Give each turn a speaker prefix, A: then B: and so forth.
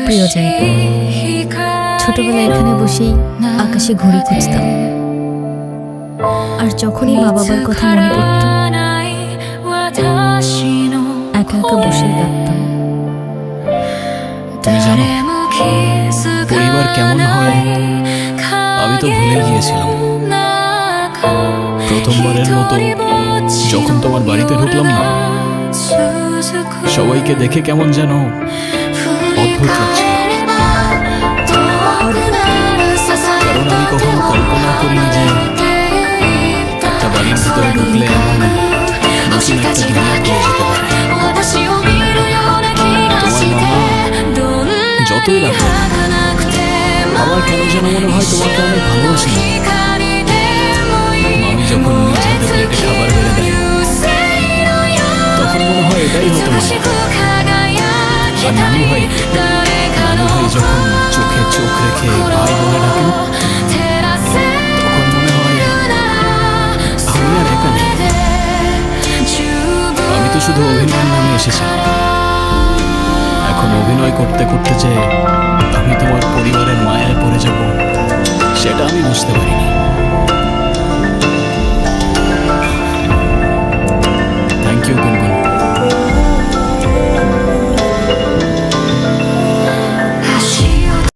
A: প্রিয় জায়গা, ছোটবেলায় এখানে বসেই আকাশে ঘুড়ি খুঁজতাম। আর যখনই মা বাবার কথা মনে পড়ত, একা একা বসে কাঁদতাম।
B: তুমি জানো পরিবার কেমন হয় আমি তো ভুলে গিয়েছিলাম। প্রথমবারের মতো যখন তোমার বাড়িতে ঢুকলাম না, সবাইকে দেখে কেমন যেন অদ্ভুত লাগছিল। কারণ আমি কখনো কল্পনা করিনি যে একটা বাড়ির ভিতরে ঢুকলে এমন নতুন একটা দুনিয়া পেয়ে যেতে পারে। তোমার মামা যতই রাখো, আমার কেন যেন মনে হয় তোমাকে অনেক ভালোবাসি। মামি যখন নিজ হাতে প্লেটে খাবার বেড়ে দেয়, তখন মনে হয় এটাই হতে পারে। আর নানু ভাই যখন চোখে চোখ রেখে ভাই বলে ডাকেন, তখন মনে হয় আমি আর একা নেই। আমি তো শুধু অভিনয়ের নামে এসেছিলাম। এখন অভিনয় করতে করতে যে আমি তোমার পরিবারের মায়ায় পড়ে যাব, সেটা আমি বুঝতে পারিনি।